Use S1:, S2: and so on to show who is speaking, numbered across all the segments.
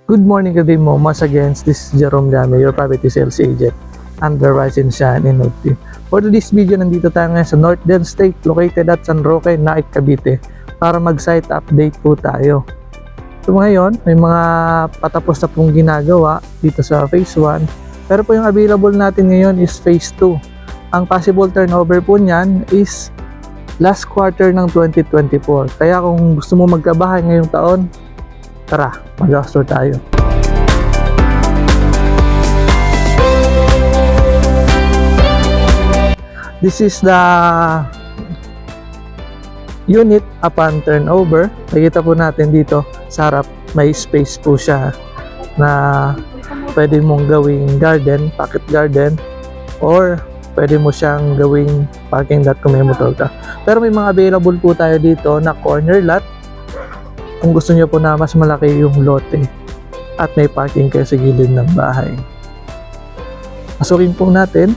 S1: Good morning, good day mo. Once again, this is Jerome Llame, your property sales agent under Rise and Shine in North Team. For this video, nandito tayo ngayon sa North Del State, located at San Roque, Naik, Cavite, para mag-site update po tayo. So ngayon, may mga patapos na pong ginagawa dito sa Phase 1, pero po yung available natin ngayon is Phase 2. Ang possible turnover po niyan is last quarter ng 2024. Kaya kung gusto mo magkabahay ngayong taon, tara, mag-store tayo. This is the unit upon turnover. Nakita po natin dito sa harap, may space po siya na pwede mong gawing garden, pocket garden, or pwede mo siyang gawing parking lot kung may motor ka. Pero may mga available po tayo dito na corner lot kung gusto nyo po na mas malaki yung lote at may parking kayo sa gilid ng bahay. Pasukin po natin.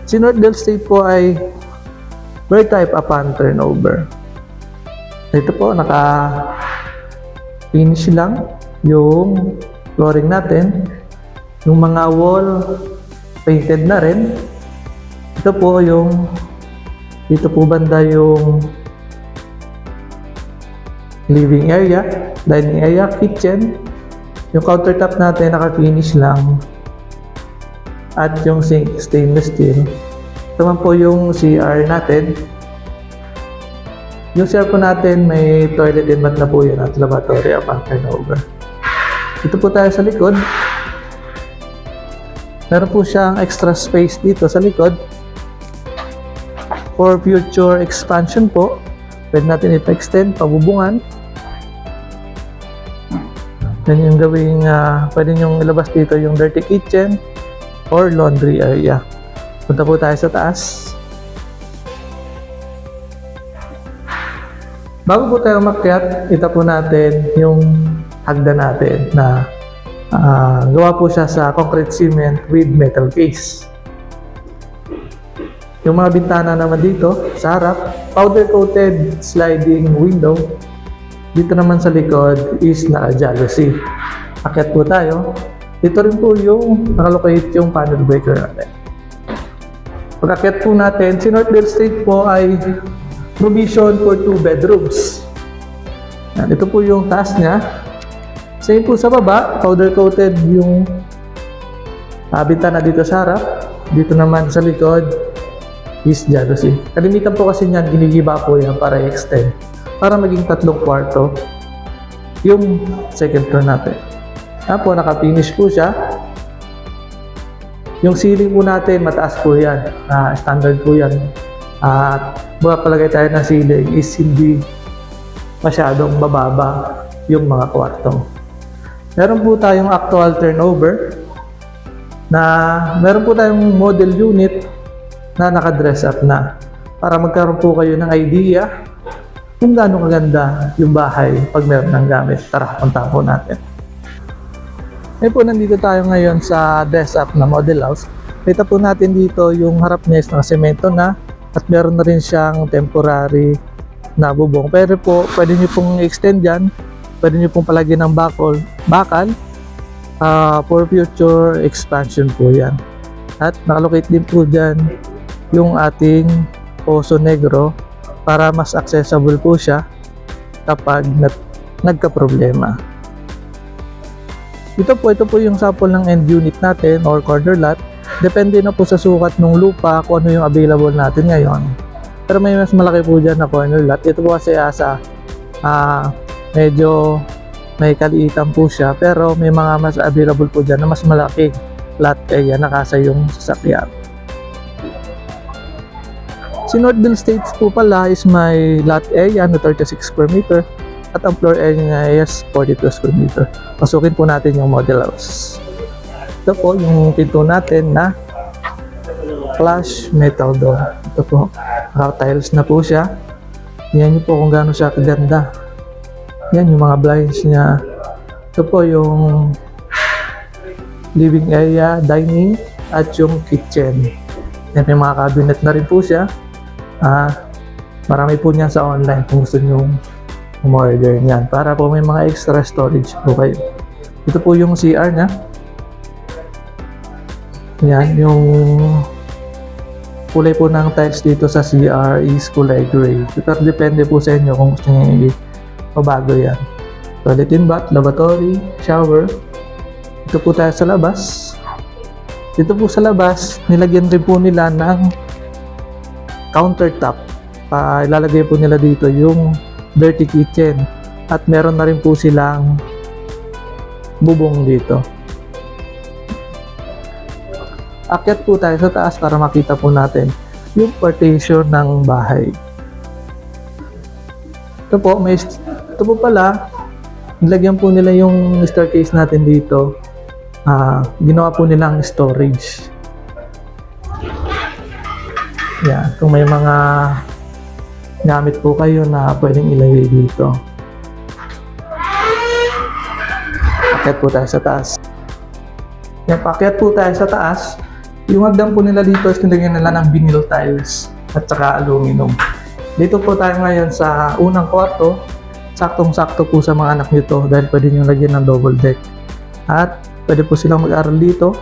S1: Si North Del State po ay bird type upon turnover. Ito po, naka-finish lang yung flooring natin. Yung mga wall, painted na rin. Ito po yung, dito po banda yung living area, dining area, kitchen. Yung countertop natin naka-finish lang. At yung sink, stainless steel. Ito man po yung CR natin. Yung CR po natin, may toilet and mat na po yun at lavatory upon turnover. Ito po tayo sa likod. Meron po siyang extra space dito sa likod. For future expansion po, pwede natin ipa-extend, pabubungan. Then yung gawing, pwede nyo ilabas dito yung dirty kitchen or laundry area. Punta po tayo sa taas. Bago po tayo umakyat, ita po natin yung hagdan natin na gawa po siya sa concrete cement with metal case. Yung mga bintana naman dito sa harap, powder coated sliding window. Dito naman sa likod is naka-jalousie. Akyat po tayo. Dito rin po yung nakalocate yung panel breaker natin. Pag akyat po natin, si North Del State po ay provision for 2 bedrooms. Yan, ito po yung taas niya. Same po sa baba, powder coated yung bintana dito sa harap. Dito naman sa likod is jalousie. Kalimitan po kasi niyan, ginigiba po yan para i-extend. Para maging 3 kwarto yung second floor natin. Po, naka-finish po siya. Yung ceiling po natin, mataas po yan. Standard po yan. At palagay tayo ng ceiling is hindi masyadong mababa yung mga kwarto. Meron po tayong actual turnover na meron po tayong model unit na naka-dress up na. Para magkaroon po kayo ng idea kung gaano kaganda yung bahay pag meron ng gamit. Tara, punta po natin. Ngayon po, nandito tayo ngayon sa dress up na model house. Kita po natin dito yung harap niya is nakasemento na at meron na rin siyang temporary na bubong. Pero po, pwede nyo pong extend yan. Pwede nyo pong palagyan ng bakal for future expansion po yan. At nakalocate din po dyan yung ating Poso Negro para mas accessible po siya kapag nagka-problema. Ito po yung sample ng end unit natin or corner lot. Depende na po sa sukat ng lupa kung ano yung available natin ngayon. Pero may mas malaki po dyan na corner lot. Ito po kasi medyo may kaliitan po siya, pero may mga mas available po dyan na mas malaki lot area na kasa yung sasakyan. Si North Del State po pala is may lot area na 36 square meter at ang floor area niya is 42 square meter. Pasukin po natin yung model house. Ito po yung pinto natin na flush metal door. Ito po, naka-tiles na po siya. Tingnan niyo po kung gaano siya kaganda. Yan yung mga blinds niya. Ito po yung living area, dining, at yung kitchen. Yan, may mga cabinet na rin po siya. Marami po niyan sa online kung gusto nyo umorder niyan para po may mga extra storage po kayo. Ito po yung CR niya. Yan, yung kulay po ng tiles dito sa CR is kulay gray. Pero depende po sa inyo kung gusto niyo ipabago yan. Toilet and bath, lavatory, shower. Ito po tayo sa labas. Dito po sa labas, nilagyan rin po nila ng countertop. Ilalagay po nila dito yung dirty kitchen. At meron na rin po silang bubong dito. Akyat po tayo sa taas para makita po natin yung partition ng bahay. Ito po pala, nilagyan po nila yung staircase natin dito. Ginawa po nilang storage. Yan, kung may mga gamit po kayo na pwedeng ilagay dito. Akyat po tayo sa taas. Yan, paakyat po tayo sa taas. Yung hagdan po nila dito is nilagyan nila ng vinyl tiles at saka aluminum. Dito po tayo ngayon sa unang kwarto. Saktong-sakto po sa mga anak nito dahil pwede nyo lagyan ng double deck. At pwede po silang mag-aral dito.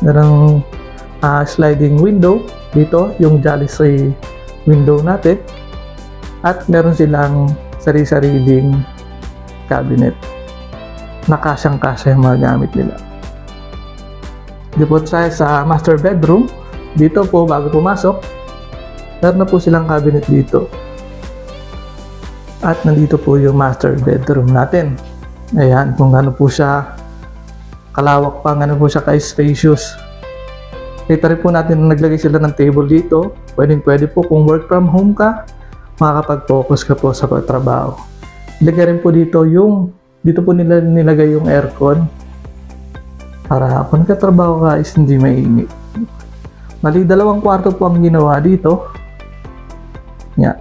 S1: Merong sliding window dito, yung jalousie window natin. At meron silang sari-sariling cabinet. Nakasyang-kasya yung mga gamit nila. Dito po tayo sa master bedroom. Dito po, bago pumasok, meron na po silang cabinet dito. At nandito po yung master bedroom natin. Ayan, kung ano po siya kalawak pa, ano po siya ka-spacious. Kita rin po natin na naglagay sila ng table dito. Pwede po kung work from home ka, makakapag-focus ka po sa pagtrabaho. Ilagay rin po dito po nila nilagay yung aircon. Para kung nagkatrabaho ka is hindi mainit. Bali, 2 kwarto po ang ginawa dito. Yan.